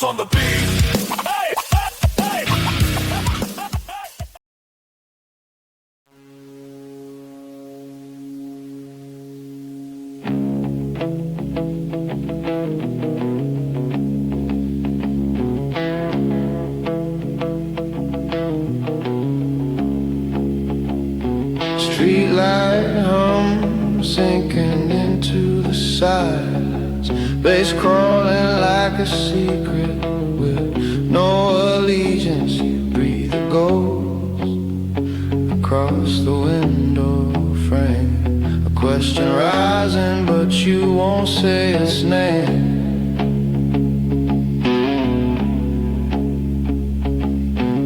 VibeHaus on the beat. Hey, hey, hey. Streetlight hum sinking into the sides, bass crawling like a secret with no allegiance. You breathe a ghost across the window frame, a question rising but you won't say its name.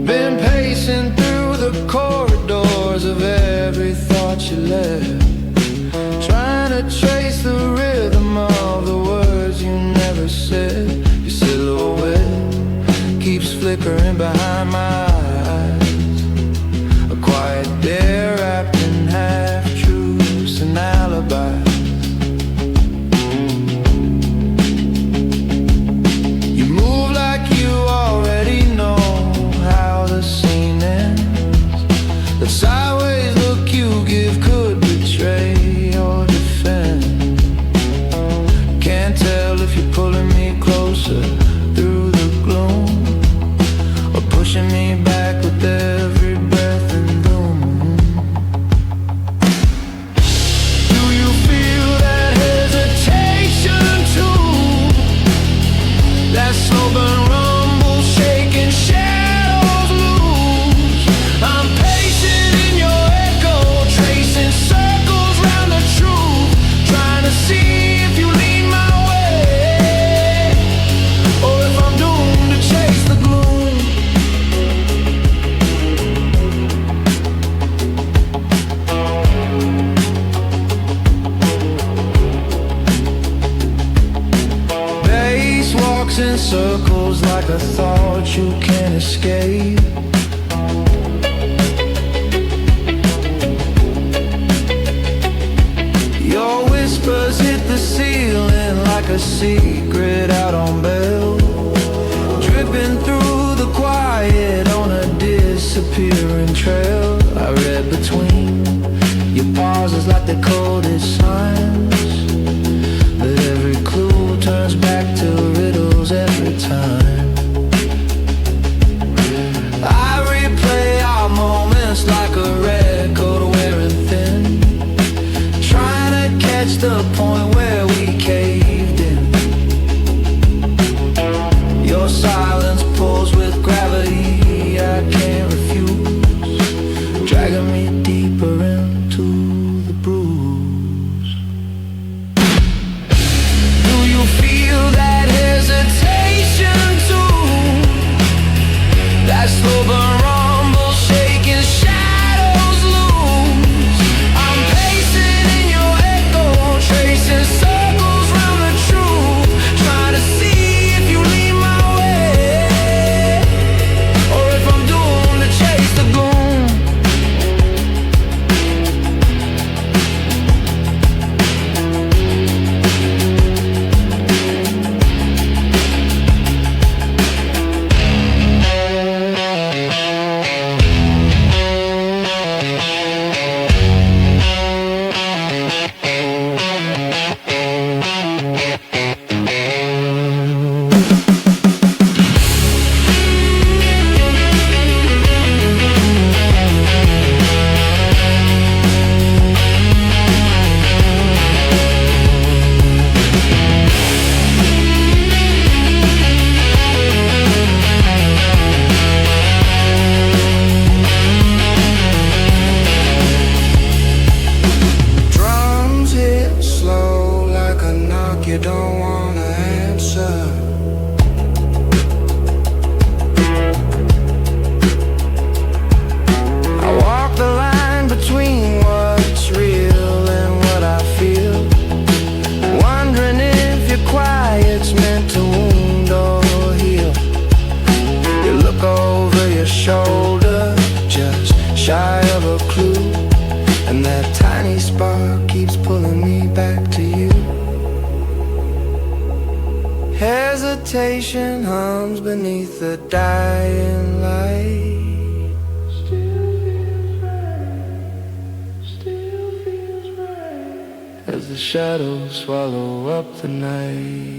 Been pacing through the corridors of every thought you left, trying to trace the rhythm of the words you never said. Your silhouette keeps flickering behind my eyes, a quiet dare wrapped in half-truths and alibis. You move like you already know how the scene ends. The sideways look you give could betray or defend. Can't tell if you're pulling me closer through the gloom or pushing me back with every breath and bloom. Do you feel that hesitation too? That slow burn rumble shaking shadows loose. I'm patient in your echo, tracing circles round the truth, trying to see if you lean my way or if I'm doomed to chase the gloom. Bass walks in circles like a thought you can't escape. Your whispers hit the ceiling like a secret out on bail, dripping through the quiet on a disappearing trail. I read between your pauses like the coldest signs, but every clue turns back to riddles every time. I replay our moments like a record wearing thin, trying to catch the point where we caved in. Your silence pulls with gravity I can't refuse, dragging me deeper into the bruise. Do you feel that hesitation too? hesitation hums beneath the dying light. Still feels right, still feels right, as the shadows swallow up the night.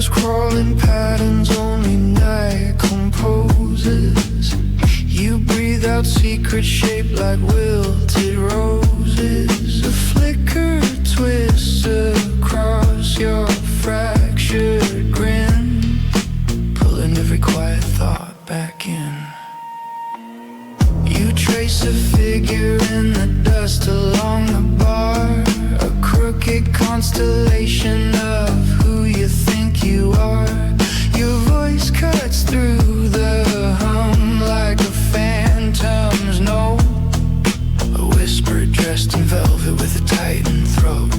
Crawling patterns only night composes. You breathe out secret shape like wilted roses. A flicker twists across your fractured grin, pulling every quiet thought back in. You trace a figure in the dust along the bar, a crooked constellation of who you think you are. Your voice cuts through the hum like a phantom's note, a whisper dressed in velvet with a tightened throat.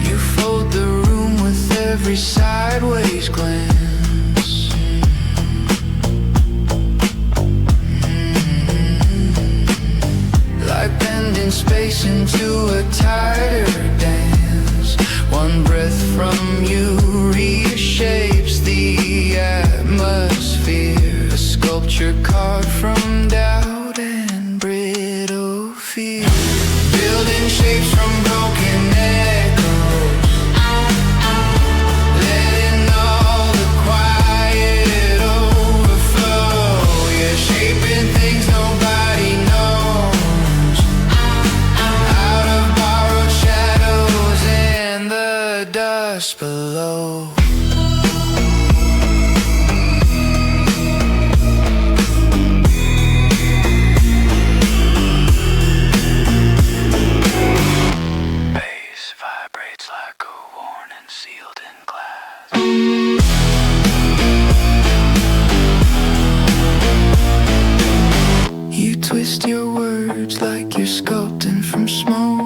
You fold the room with every sideways glance, like bending space into a tighter dance. One breath from you reshapes the atmosphere, a sculpture carved from doubt and brittle fear, building shapes from broken echoes, letting all the quiet overflow. You're shaping things nobody knows, out of borrowed shadows and the dust below. Bass vibrates like a warning sealed in glass. You twist your words like you're sculpting from smoke,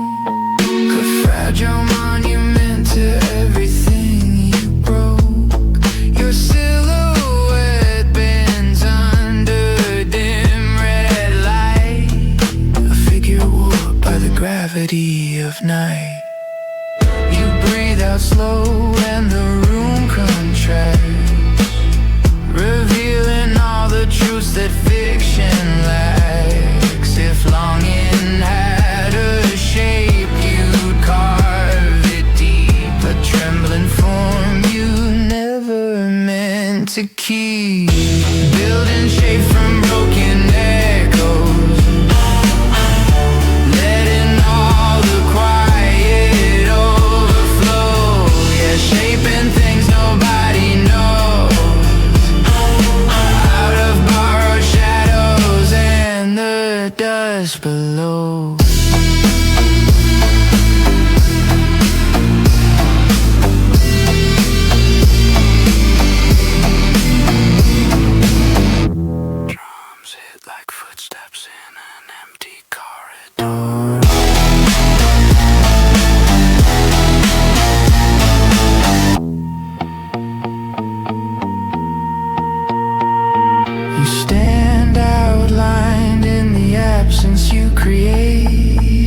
a fragile monument to everything you broke. Your silhouette bends under dim red light, a figure warped by the gravity of night. You breathe out slow and the room contracts, revealing all the truths that fiction lacks. If longing had a shape, you'd carve it deep, a trembling form you never meant to keep, building shape from broken echoes, letting all the quiet overflow. Yeah, shaping things nobody knows, out of borrowed shadows and the dust below. Drums hit like footsteps in an empty corridor. You stand outlined in the absence you create,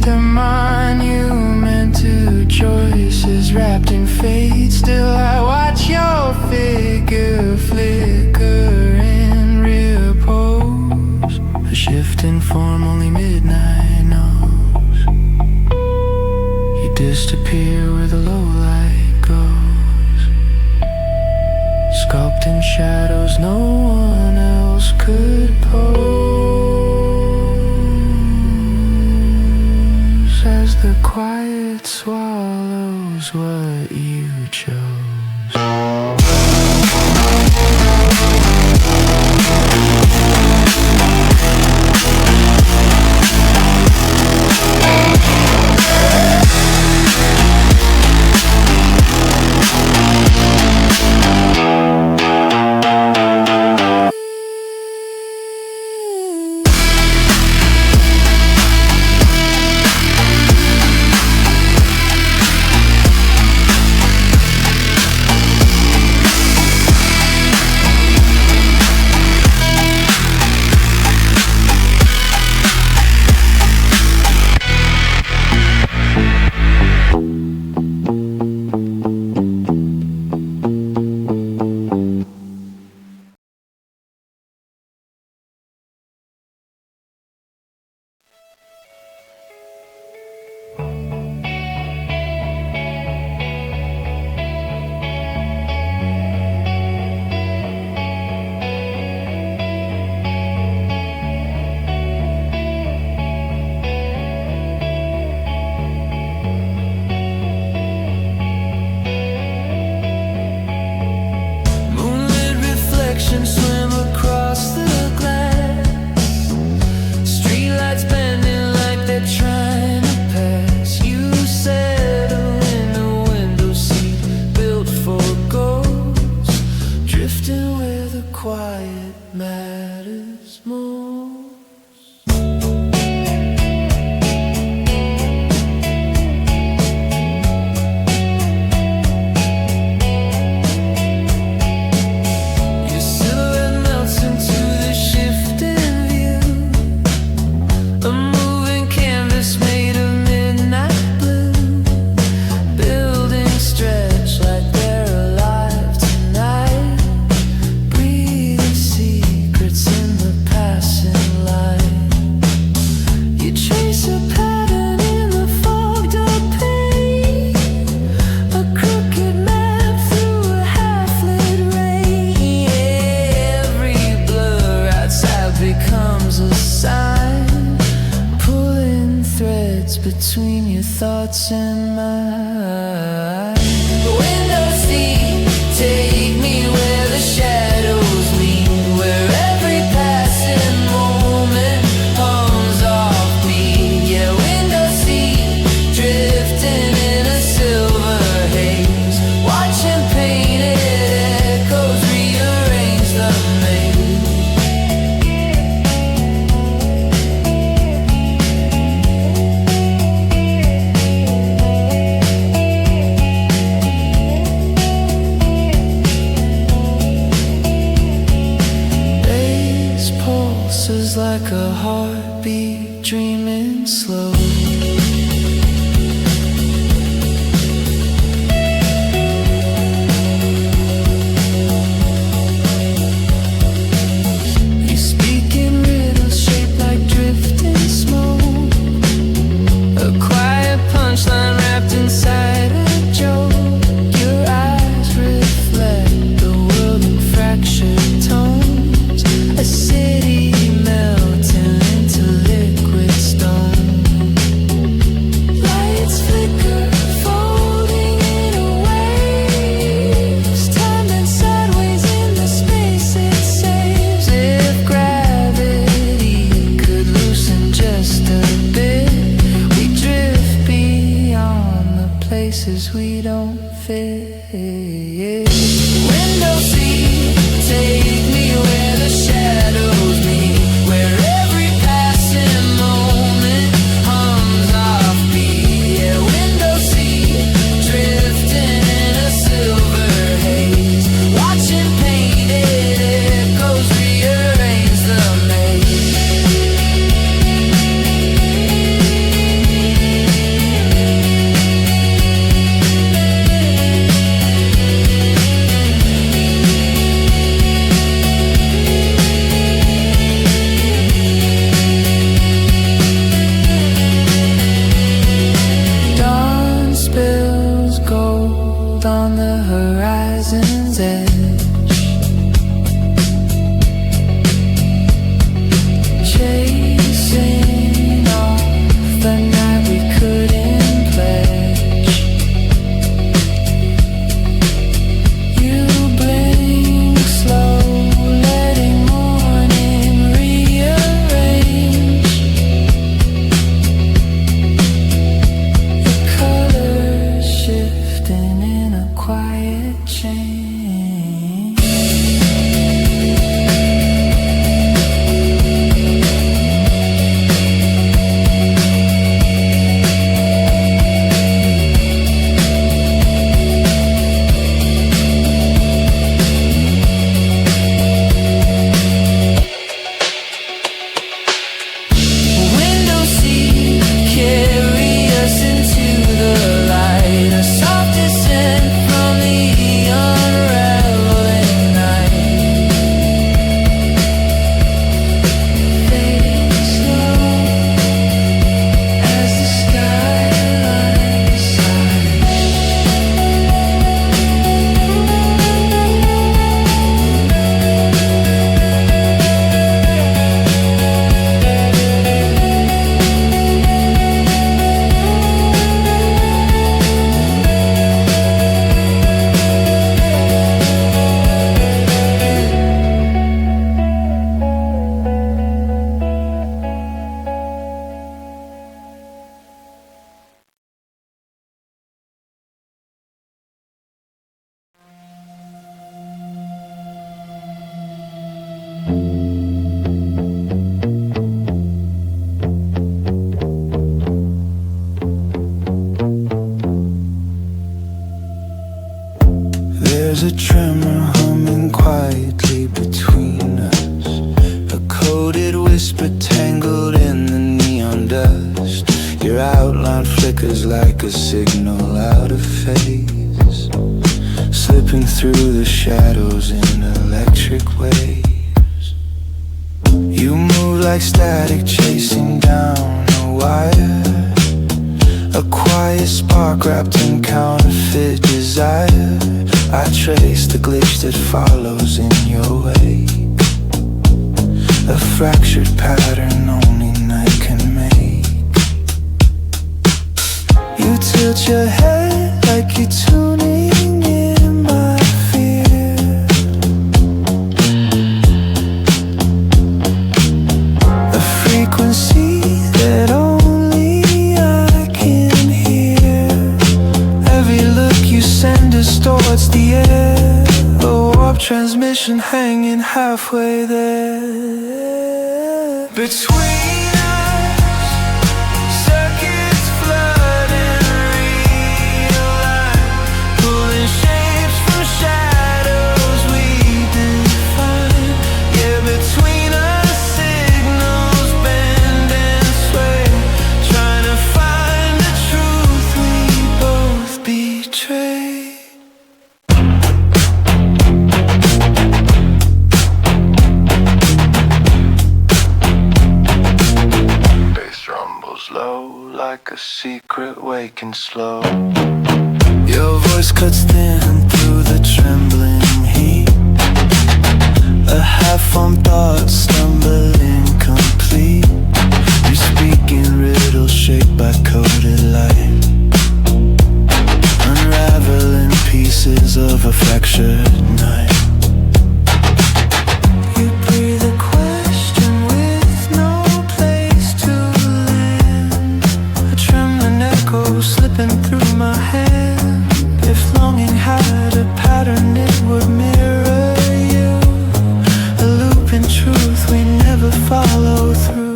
The quiet swallows what you chose. Swim across the glass, streetlights bending like they're trying to pass. You settle in a window seat built for ghosts, drifting where the quiet matters most. Between your thoughts and mine. Window seat, take me where the shadows meet, where every passing moment hums off me. Yeah, window seat, drifting in a silver haze, watching painted echoes rearrange the maze. Pulses like a heartbeat, dreaming slow. You speak in riddles shaped like drifting smoke, a quiet punchline wrapped inside a joke. Your eyes reflect the world in fractured tones, a city melting into liquid stone. a tremor humming quietly between us, a coded whisper tangled in the neon dust. Your outline flickers like a signal out of phase, slipping through the shadows in electric waves. You move like static chasing down a wire, a quiet spark wrapped in counterfeit desire. I trace the glitch that follows in your wake, a fractured pattern only night can make. You tilt your head like you're tuning in my fear, a frequency that only I can hear. Every look you send distorts the air, a warp transmission hanging halfway there. Between us, circuits flood and realign, pulling shapes from shadows we define. Yeah, between us, signals bend and sway, trying to find the truth we both betray. Bass rumbles low like a secret waking slow. Your voice cuts thin through the trembling heat, a half-formed thought stumbling complete. You're speaking riddles shaped by coded light, unraveling pieces of a fractured night. You breathe a question with no place to land, a trembling echo slipping through my hand. If longing had a pattern, it would mirror you, a loop in truth we never follow through.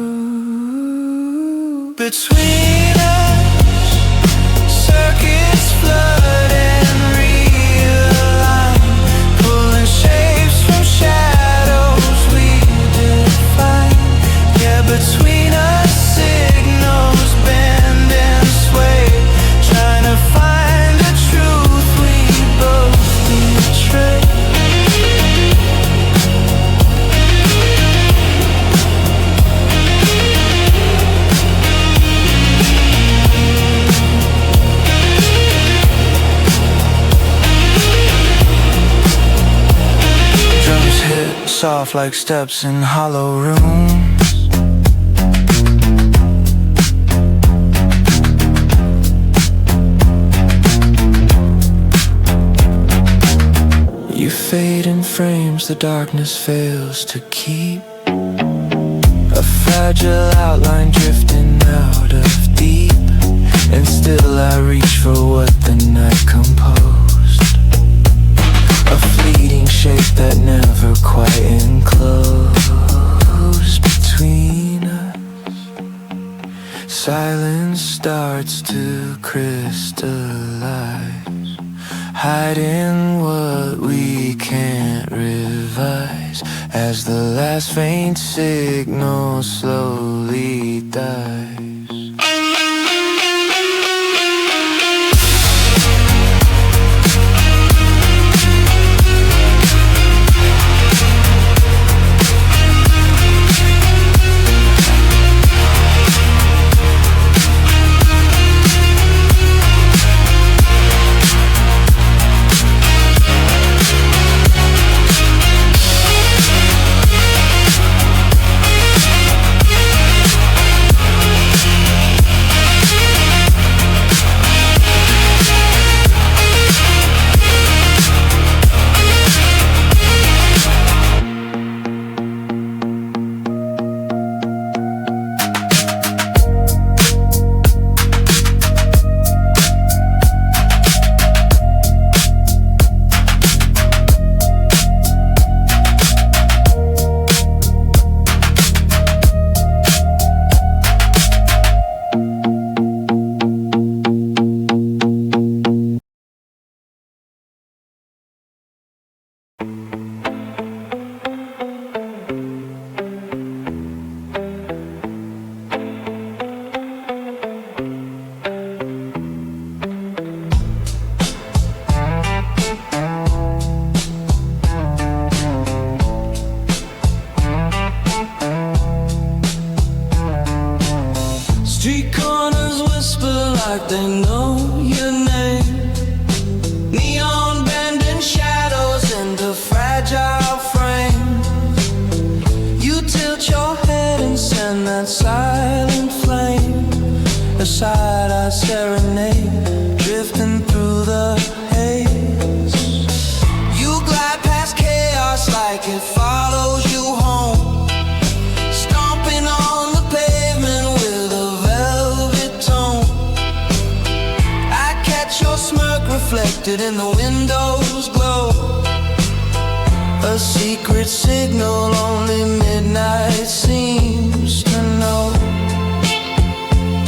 Between us, circuits flood and realign, pulling shapes from shadows we define. Yeah, between us, signals bend and sway, trying to find the truth we both betray. Drums hit soft like steps in hollow rooms. You fade in frames the darkness fails to keep, a fragile outline drifting out of deep. And still I reach for what the night composed, a fleeting shape that never quite enclosed. Between us, silence starts to crystallize, hiding what we can't revise, as the last faint signal slowly dies. corners whisper like they know your name. Neon bending shadows into fragile frames. You tilt your head and send that silent flame. A side-eye serenade drifting through the haze. You glide past chaos like it follows you home, stomping on the pavement with a velvet tone. I catch your smirk reflected in the window's glow, a secret signal only midnight seems to know.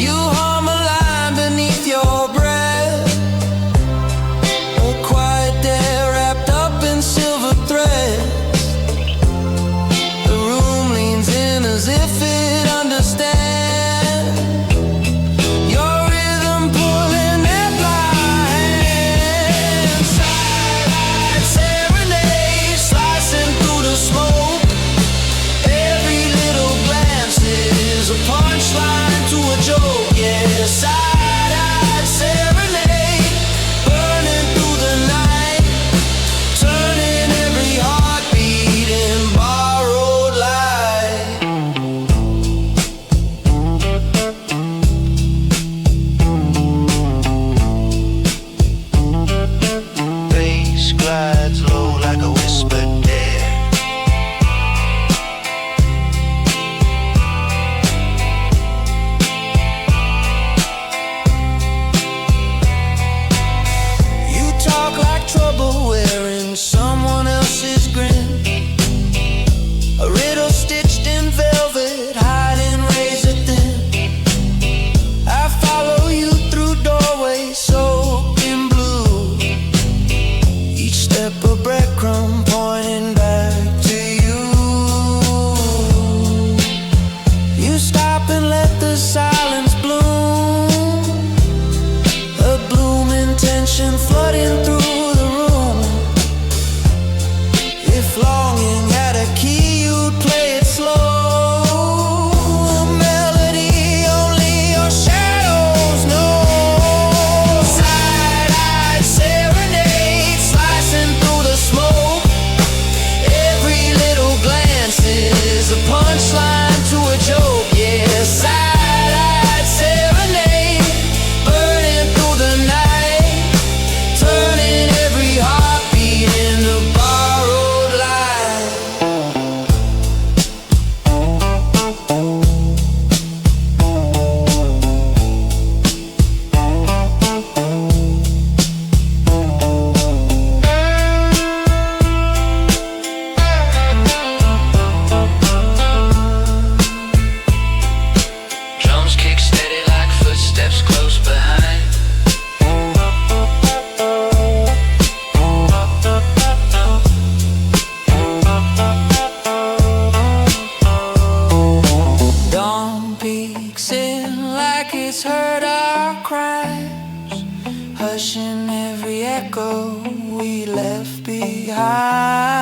You hum a line beneath your breath, a quiet day wrapped up in silver threads. The room leans in as if it understands your rhythm pulling at my hand. Side-eyed serenade slicing through the smoke. Every little glance is a punchline to a joke. Yeah, side-eyed serenade burning through the night, turning every heartbeat in borrowed light. Bass glides low like a whispered dare. You talk like trouble wearing someone else's grin, a riddle stitched in velvet, hiding razor thin. I follow you through doorways soaked in blue, each step a breadcrumb pointing back to you. You stop and let the silence bloom, a blooming tension flooding through the room. If longing had a key, you'd play it slow, a melody only your shadows know. Side-eyed serenade slicing through the smoke. Every little glance is a punchline to a joke. Yeah, side-eyed serenade burning through the night, turning every heartbeat into borrowed light. Drums kick steady like footsteps close behind. Dawn peeks in like it's heard our cries, hushing every echo we left behind.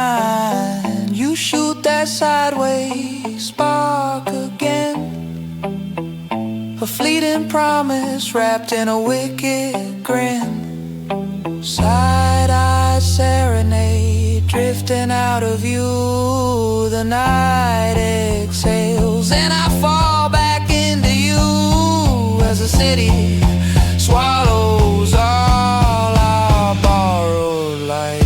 You shoot that sideways spark again, a fleeting promise wrapped in a wicked grin. Side-eyed serenade drifting out of you. The night exhales and I fall back into you as the city swallows all our borrowed light.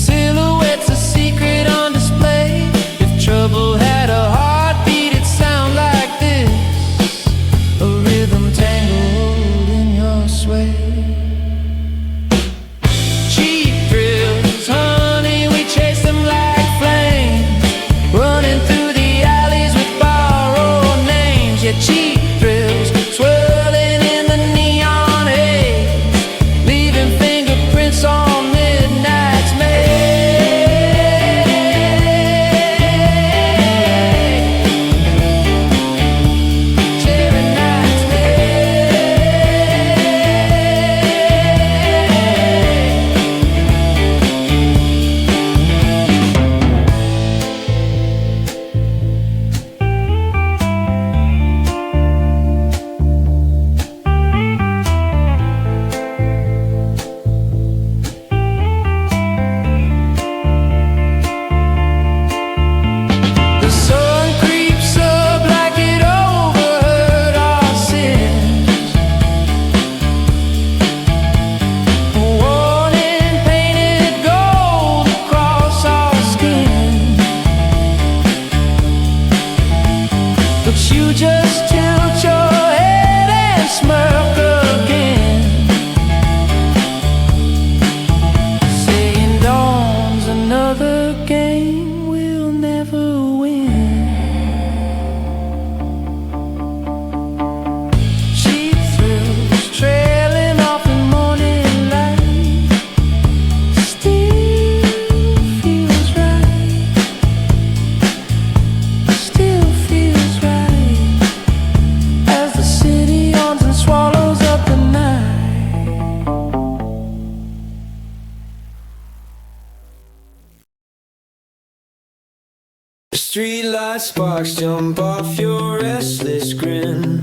Silhouette's a secret on display. If trouble had a heartbeat, it'd sound like this. A rhythm tangled in your sway. Cheap thrills, honey, we chase them like flames, running through the alleys with borrowed names. Yeah, cheap thrills, swirling in the neon haze, leaving fingerprints on midnight's Serenade's The sun creeps up like it overheard our sins. A warning painted gold across our skin. But you just tilt your head and smirk again, saying dawn's another game we'll never win. Cheap thrills trailing off in morning light, still feels right, still feels right, as the city yawns and swallows up the night. Streetlight sparks jump off your restless grin.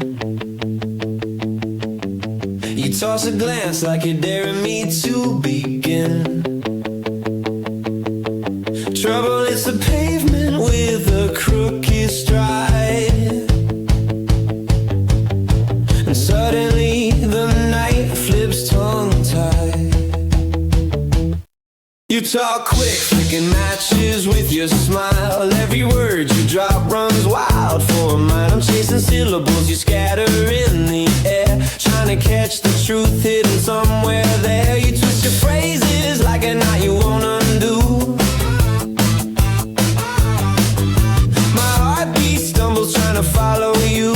You toss a glance like you're daring me to begin. Trouble is the pavement with a crooked stride, and suddenly the night flips tongue-tied. You talk quick, flicking matches with your smile. Every word you drop runs wild for a mile. I'm chasing syllables you scatter in the air, trying to catch the truth hidden somewhere there. You twist your phrases like a knot you won't undo. My heartbeat stumbles trying to follow you.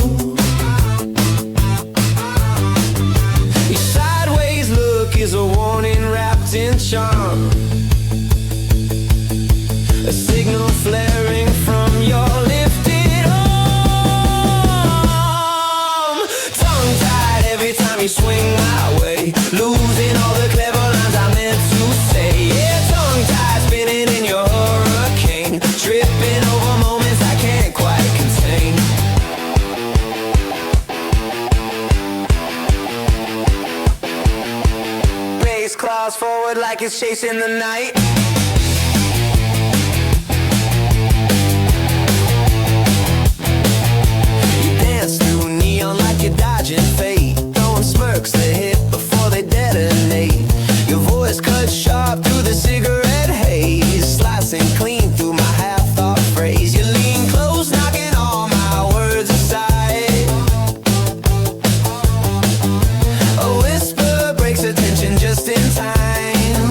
Your sideways look is a warning wrapped in charm, a signal flaring from your lifted arm. Tongue-tied every time you swing my way, losing all the clever lines I meant to say. Yeah, tongue-tied, spinning in your hurricane, tripping over moments I can't quite contain. Bass claws forward like it's chasing the night. You're dodging fate, throwing smirks that hit before they detonate. Your voice cuts sharp through the cigarette haze, slicing clean through my half-thought phrase. You lean close, knocking all my words aside. A whisper breaks the tension just in time.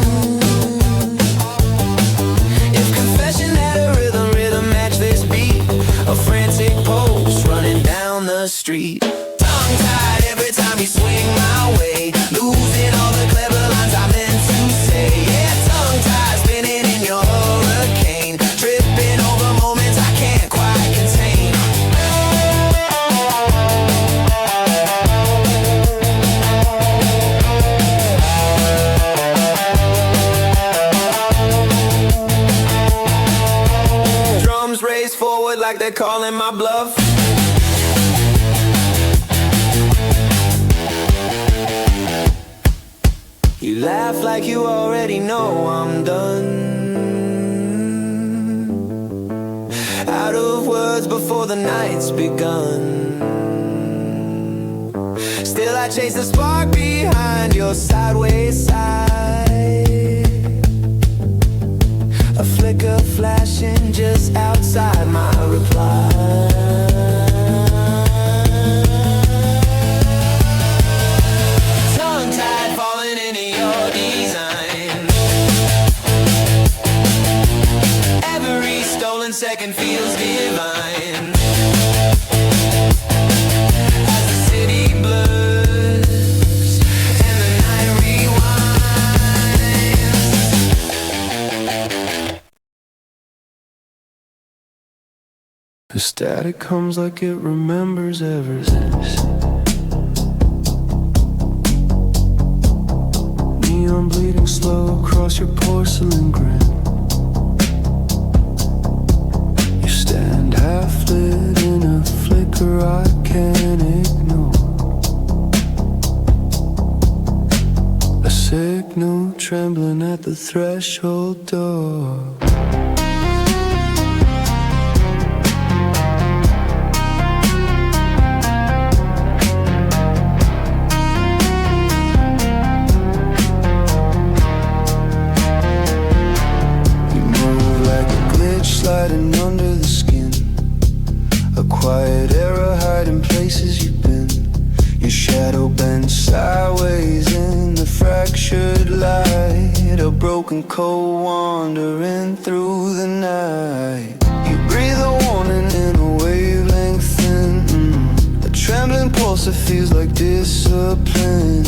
If confession had a rhythm match this beat, a frantic pulse running down the street. Tongue-tied every time you swing my way, losing all the clever lines I meant to say. Yeah, tongue-tied, spinning in your hurricane, tripping over moments I can't quite contain. Drums race forward like they're calling my bluff. You laugh like you already know I'm done, out of words before the night's begun. Still I chase the spark behind your sideways side. A flicker flashing just outside my reply. Tongue-tied, falling into your design. Every stolen second feels divine. As the city blurs and the night rewinds. The static comes like it remembers ever since. Neon bleeding slow across your porcelain grin. You stand half lit in a flicker I can't ignore. A signal trembling at the threshold door. Sliding under the skin, a quiet error hiding places you've been. Your shadow bends sideways in the fractured light. A broken cold wandering through the night. You breathe a warning in a wavelength thin. A trembling pulse that feels like discipline.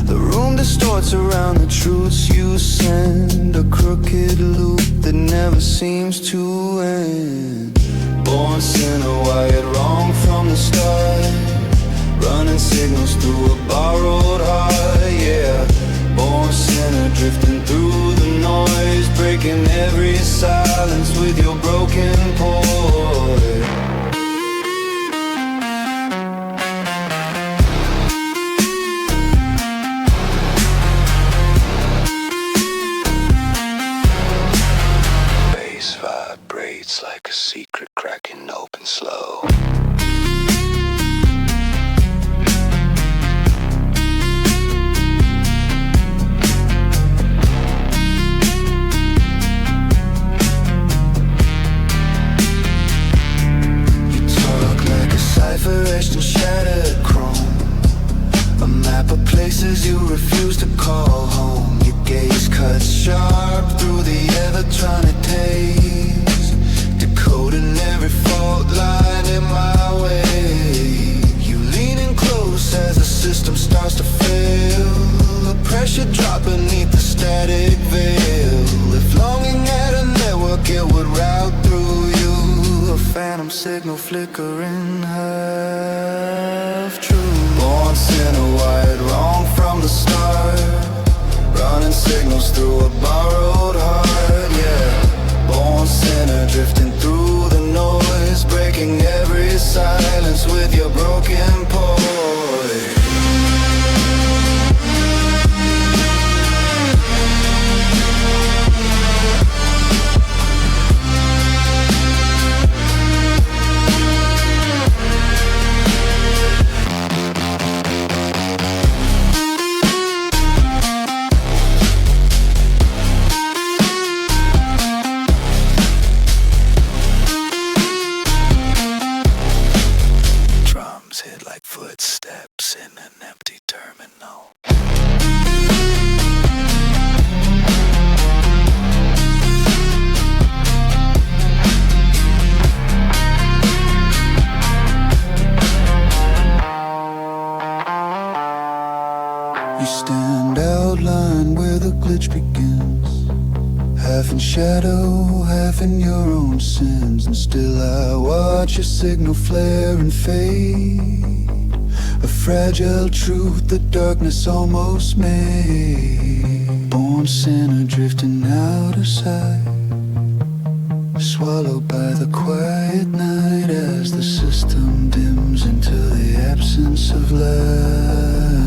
The room distorts around the truths you send. A crooked loop that never seems to end. Born sinner, wired wrong from the start. Running signals through a borrowed heart, yeah. Born sinner, drifting through the noise. Breaking every silence with your broken poise. Vibrates like a secret cracking open slow. You talk like a cipher etched in shattered chrome. A map of places you refuse to call home. Your gaze cuts sharp through the electronic taste, decoding every fault line in my way. You leaning close as the system starts to fail. The pressure drop beneath the static veil. If longing had a network, it would route through you. A phantom signal flickering half true. Born sinner, wired wrong from the start. Running signals through a borrowed heart, yeah. Born sinner, drifting through the noise. Breaking every silence with your broken poise. Hit like footsteps in an empty terminal. You stand outlined where the glitch begins. Half in shadow, half in your own sins. And still I watch your signal flare and fade. A fragile truth the darkness almost made. Born sinner drifting out of sight, swallowed by the quiet night as the system dims into the absence of light.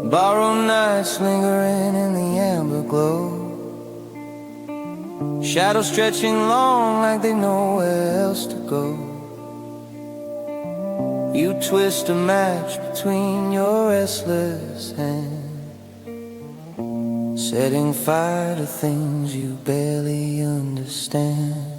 Borrowed nights lingering in the amber glow, shadows stretching long like they know where else to go. You twist a match between your restless hands, setting fire to things you barely understand.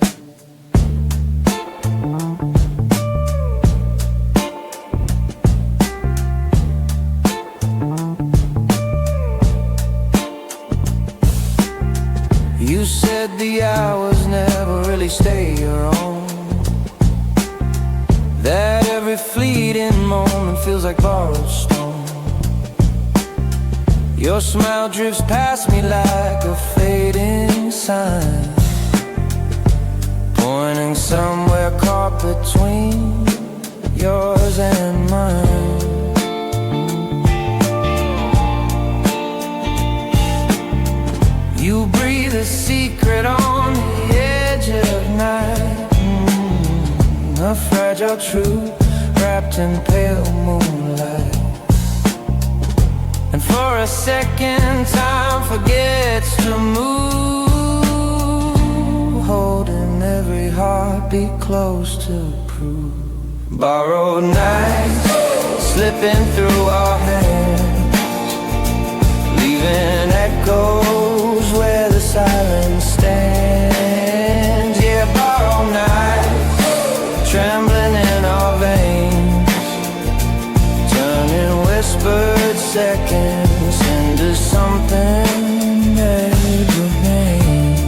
You said the hours never really stay your own, that every fleeting moment feels like borrowed stone. Your smile drifts past me like a fading sign, pointing somewhere caught between yours and mine. You breathe a secret on the edge of night, a fragile truth wrapped in pale moonlight. And for a second time forgets to move, holding every heartbeat close to prove. Borrowed nights slipping through our hands, leaving echoes where the silence stands. Yeah, borrowed nights trembling in our veins, turning whispered seconds into something that remains.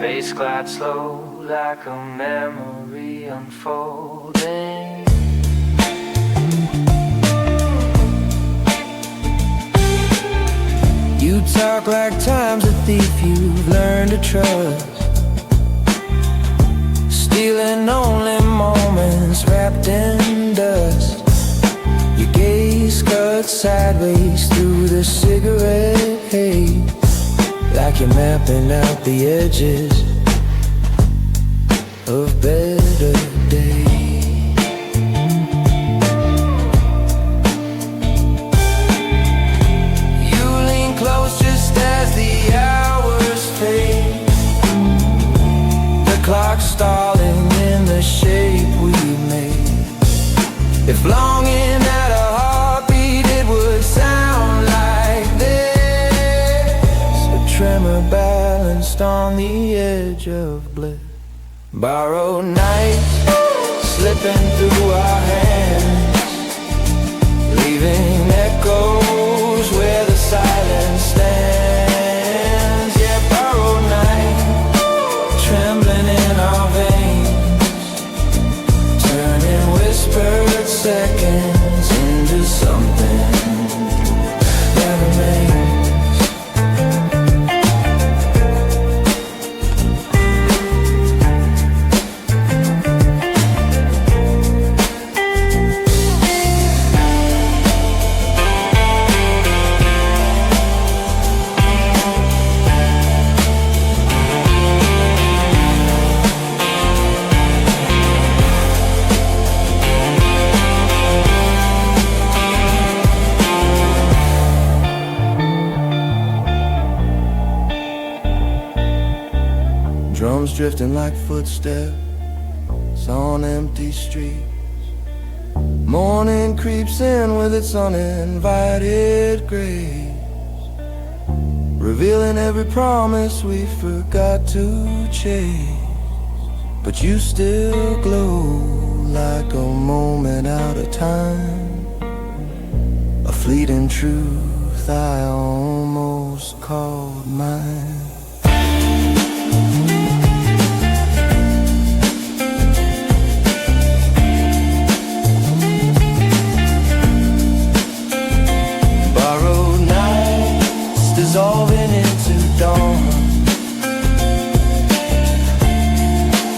Bass glide slow like a memory unfolding. You talk like time's a thief you've learned to trust, stealing only moments wrapped in dust. Your gaze cuts sideways through the cigarette haze, like you're mapping out the edges of better days. You lean close just as the hours fade, the clock stalling in the shape we made. If longing had a heartbeat, it would sound like this, a tremor balanced on the edge of bliss. Borrowed nights slipping through our hands, leaving echoes where the silence stands. Yeah, borrowed nights trembling in our veins, turning whispered seconds into something that remains. Drums drifting like footsteps on empty streets. Morning creeps in with its uninvited grace, revealing every promise we forgot to chase. But you still glow like a moment out of time, a fleeting truth I almost called mine. Dissolving into dawn,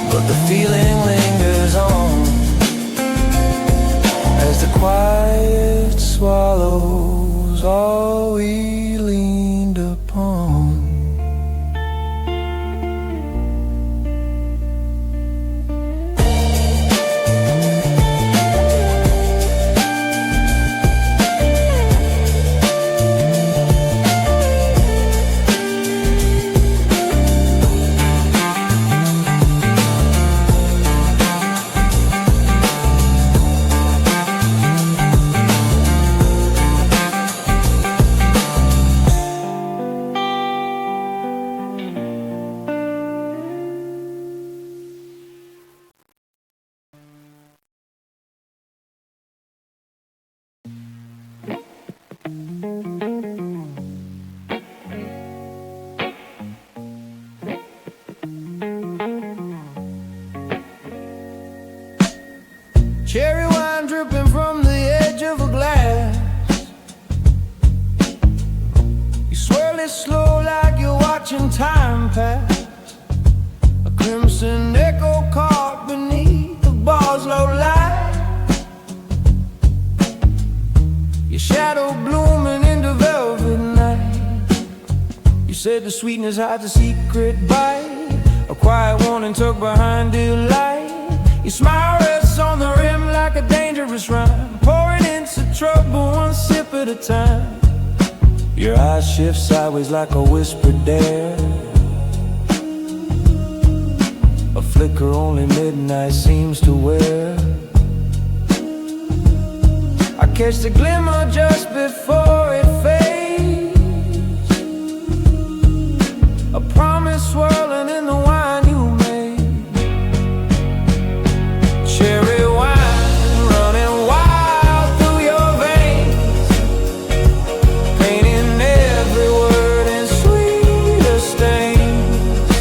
but the feeling lingers on as the quiet swallows all we leaned upon. watching time pass, a crimson echo caught beneath the bar's low light. Your shadow blooming in the velvet night. You said the sweetness hides a secret bite, a quiet warning tucked behind delight. Your smile rests on the rim like a dangerous rhyme, pouring into trouble one sip at a time. Your eyes shift sideways like a whispered dare, a flicker only midnight seems to wear. I catch the glimmer just before it fades, a promise swirling in the wine you made. Cherry wine running wild through your veins, painting every word in sweeter stains.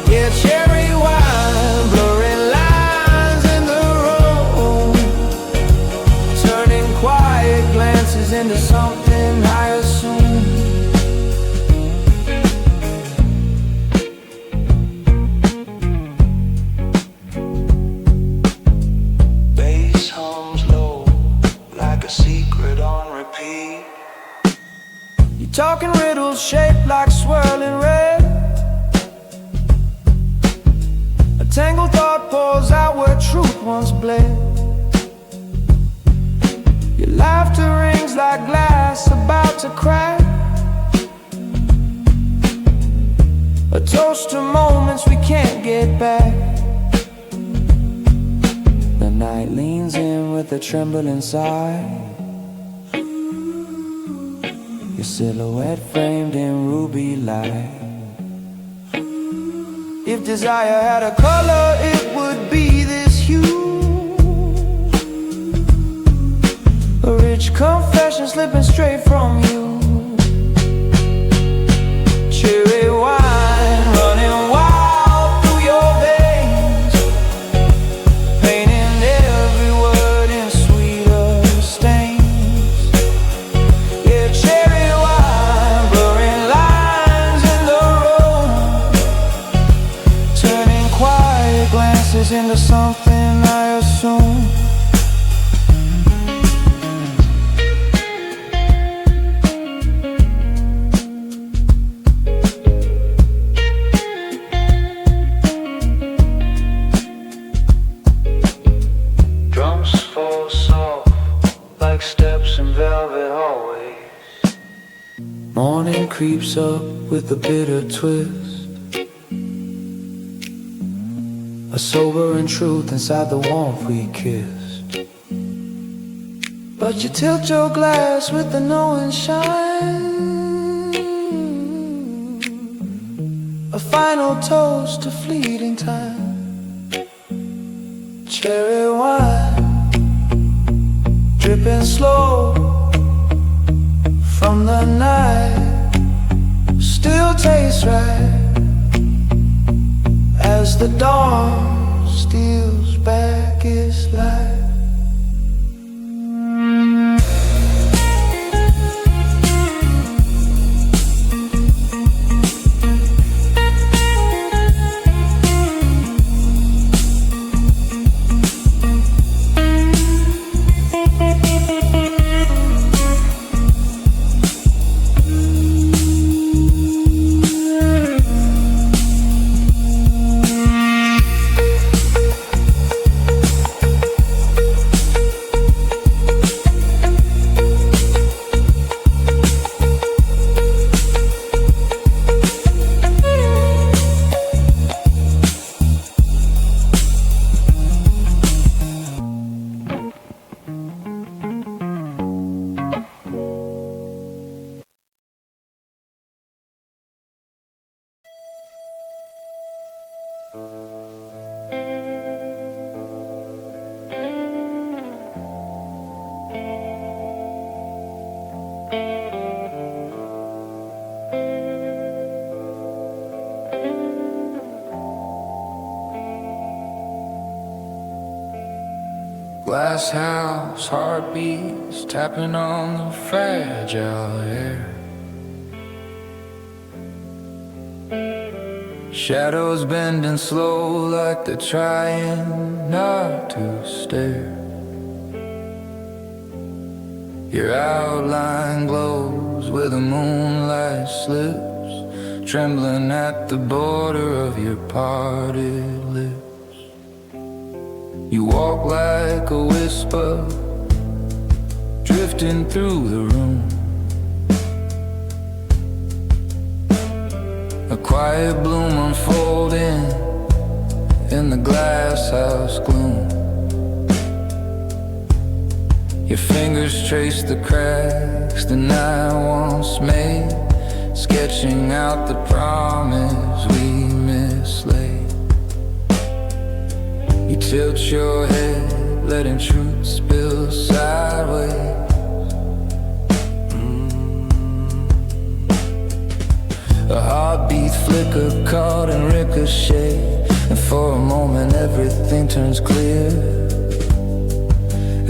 Yeah, cherry wine, blurring lines in the road, turning quiet glances into something I assume. Bass hums low like a secret on repeat. You're talking riddles shaped like swirling red, a tangled thought pours out where truth once bled. Your laughter rings like glass about to crack, a toast to moments we can't get back. The night leans in with a trembling sigh, your silhouette framed in ruby light. If desire had a color, it would be this hue, a rich confession slipping straight from you. Cherry wine running wild through your veins, painting every word in sweeter stains. Yeah, cherry wine, blurring lines in the road, turning quiet glances into something I assume. Drums fall soft like steps in velvet hallways. Morning creeps up with a bitter twist, a sobering truth inside the warmth we kissed. But you tilt your glass with the knowing shine, a final toast to fleeting time. Cherry wine, dripping slow from the night, still tastes right as the dawn steals back its light. Glasshouse heartbeats tapping on the fragile air. Shadows bending slow like they're trying not to stare. Your outline glows where the moonlight slips, trembling at the border of your parted lips. You walk like a whisper, drifting through the room. A quiet bloom unfolding in the glasshouse gloom. Your fingers trace the cracks the night once made, sketching out the promise we mislaid. You tilt your head, letting truth spill sideways. A heartbeat flicker caught in ricochet, and for a moment everything turns clear.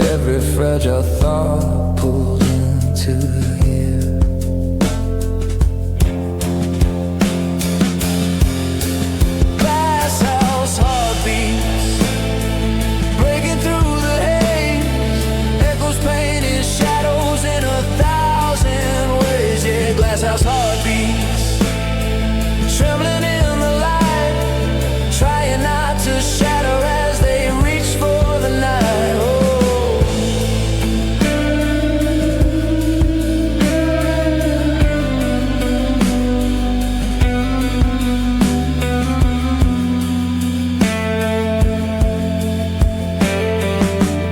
Every fragile thought pulled into here. Glasshouse heartbeats, breaking through the haze, echoes painting shadows in 1,000 ways. Yeah, glasshouse heartbeats, trembling in the light, trying not to shatter as they reach for the night. Oh.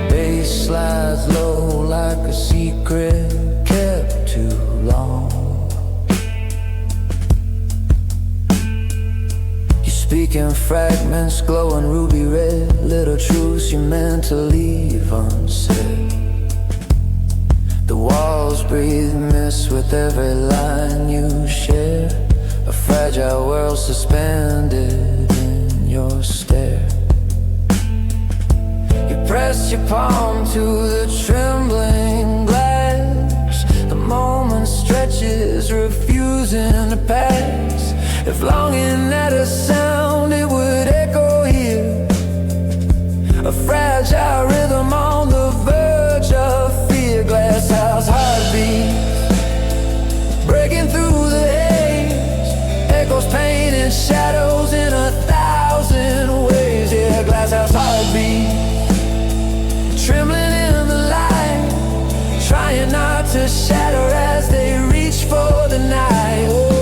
Bass slides low like a secret kept too long. Speaking fragments, glowing ruby red, little truths you meant to leave unsaid. The walls breathe mist with every line you share, a fragile world suspended in your stare. You press your palm to the trembling glass, the moment stretches, refusing to pass. If longing at a sound, it would echo here, a fragile rhythm on the verge of fear. Glasshouse heartbeats, breaking through the haze, echoes painting shadows in 1,000 ways. Yeah, glasshouse heartbeats, trembling in the light, trying not to shatter as they reach for the night. Oh.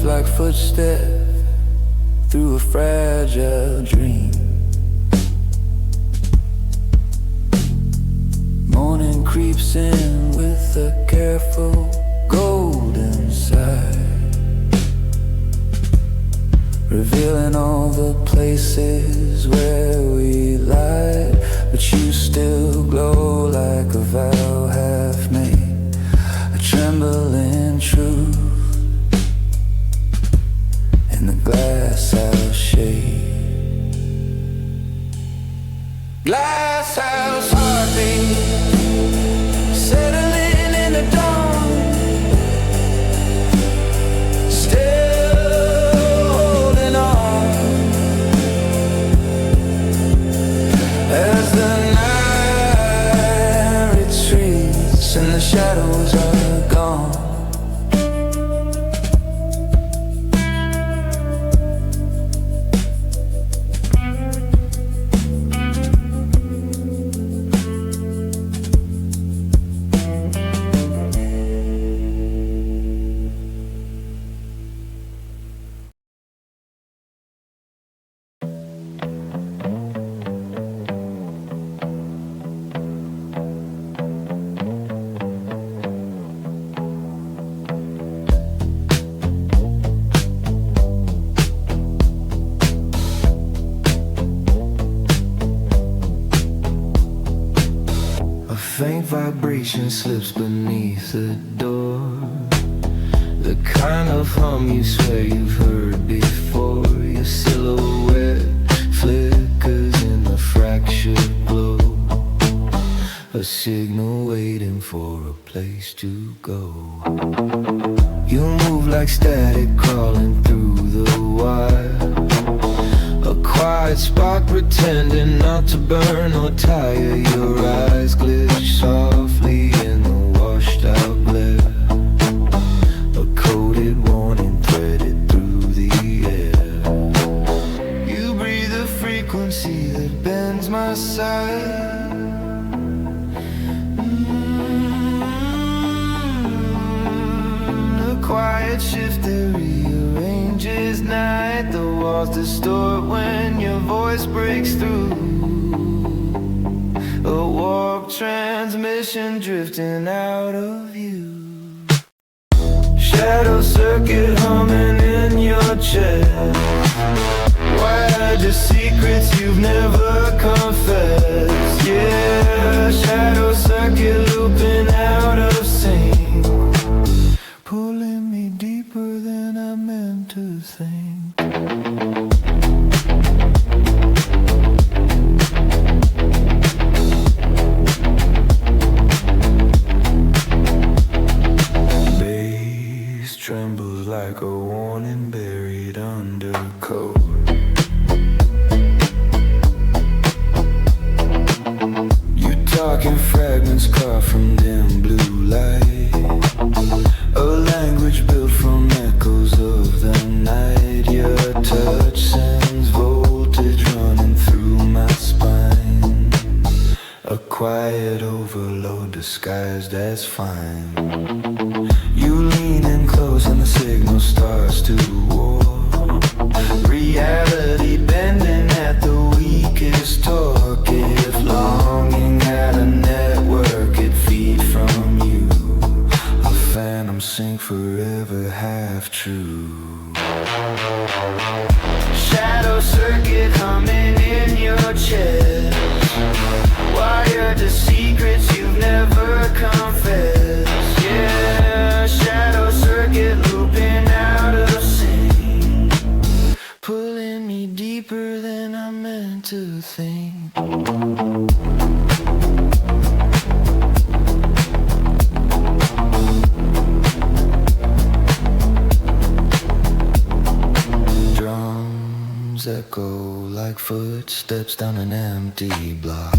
Like footsteps through a fragile dream. Morning creeps in with a careful golden sigh, revealing all the places where we lied, but you still glow like a vow half made, a trembling truth in the glasshouse shade. Glasshouse heartbeat, settling in the dawn, still holding on as the night retreats and the shadows are gone. Faint vibration slips beneath the door, the kind of hum you swear you've heard before. place to go. You move like static crawling through the wire. A quiet spark pretending not to burn or tire. Your eyes glitch softly in the washed out glare. A coded warning threaded through the air. You breathe a frequency that bends my side. Quiet shift that rearranges night. The walls distort when your voice breaks through. A warped transmission drifting out of you. Shadow circuit humming in your chest. Wired to secrets you've never confessed. Yeah, shadow circuit looping out of sync, pulling me deeper than I meant to think. Bass trembles like a warning buried under coat. You talking fragments carved from dim blue light. A language built from echoes of the night. Your touch sends voltage running through my spine. A quiet overload disguised as fine. You lean in close and the signal starts to war. Reality bending at the weakest torque. If longing had a network, it'd feed from you. A phantom sync forever half true. Shadow circuit humming in your chest. Wired to secrets you've never confessed. Yeah, shadow circuit looping out of sync, pulling me deeper than I meant to think. Drums echo like footsteps down an empty block.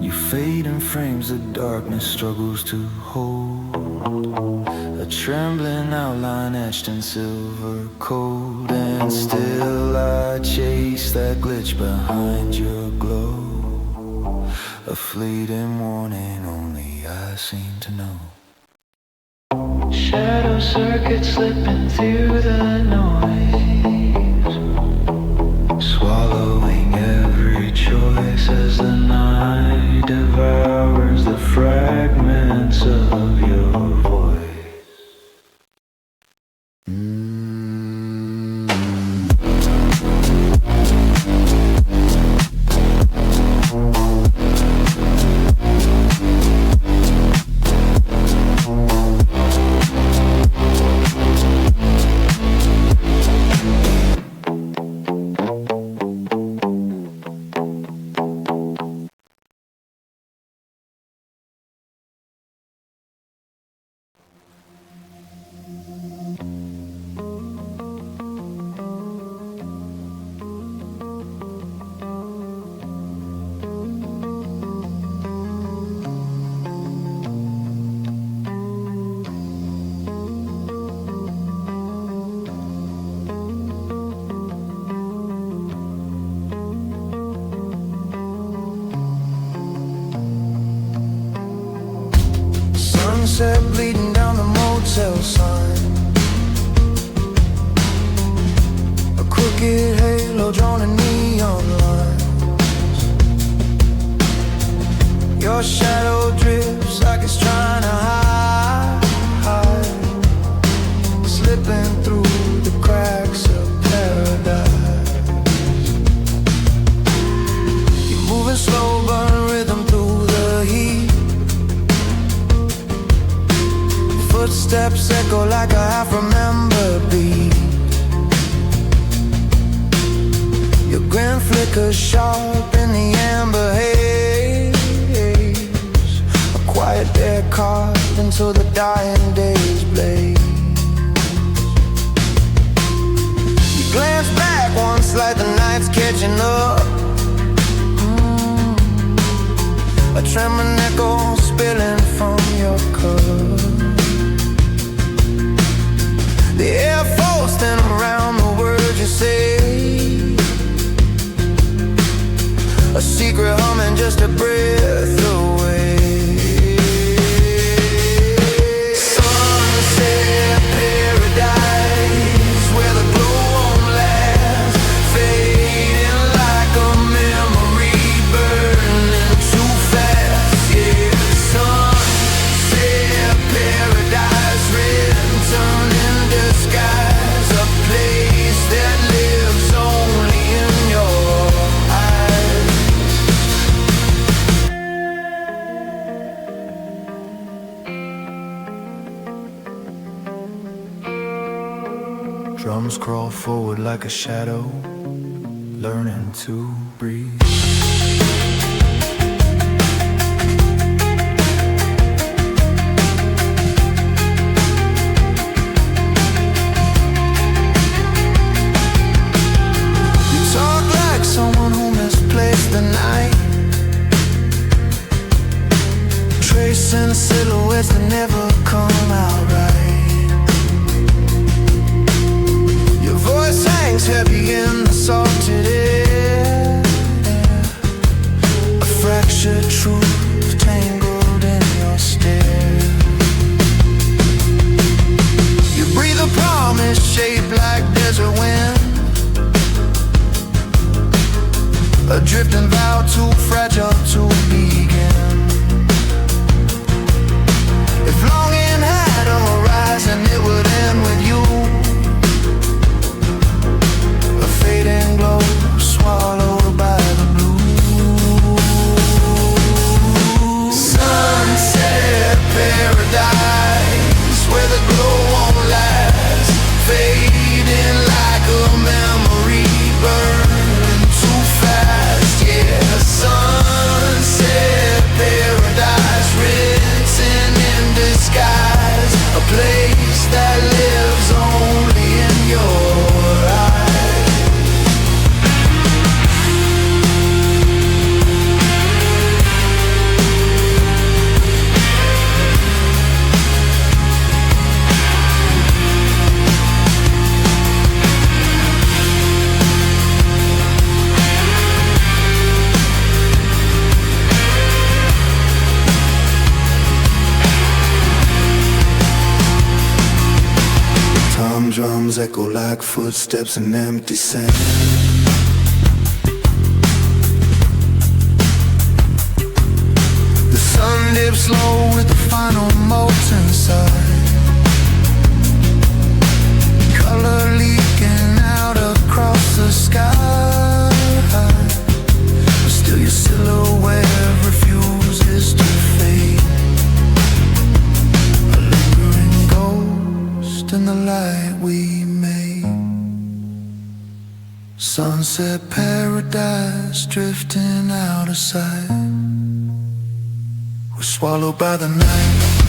You fade in frames the darkness struggles to hold. A trembling outline etched in silver cold. And still I chase that glitch behind your glow. A fleeting warning only I seem to know. Shadow circuit slipping through the noise, swallowing every choice as the night devours the fragments of your voice. Sunset bleeding down the motel sign. A crooked halo drawn in neon lines. Your shadow drifts like it's trying to hide, slipping through the cracks of paradise. You're moving slow, burn rhythm through the heat. Footsteps echo like a half-remembered beat. Your grin flickers sharp in the amber haze. A quiet bear carved until the dying days blaze. You glance back once like the night's catching up. A trembling echo spilling from your cup. The air forcing around the words you say. A secret humming just a breath away. Sunset paradise where the glow won't last, fading like a memory, burning too fast. Yeah, sunset paradise, written in disguise, a place that lives only in your eyes. Drums crawl forward like a shadow, learning to breathe. You talk like someone who misplaced the night, tracing silhouettes that never come out right. Your voice hangs heavy in the salted air, a fractured truth tangled in your stare. You breathe a promise shaped like desert wind, a drifting vow too fragile to begin. If longing had a horizon, it would end with you. A fading glow swallowed by the blue. Sunset paradise where the glow won't last, fading like a memory, burning too fast. Yeah, sunset paradise, written in disguise, a place that lives only in your eyes. Tom drums echo like footsteps in empty sand. The sun dips low with the final molten side, color leaking out across the sky. But still your silhouette refuses to fade, a lingering ghost in the light we made. Sunset paradise drifting out of sight, we're swallowed by the night.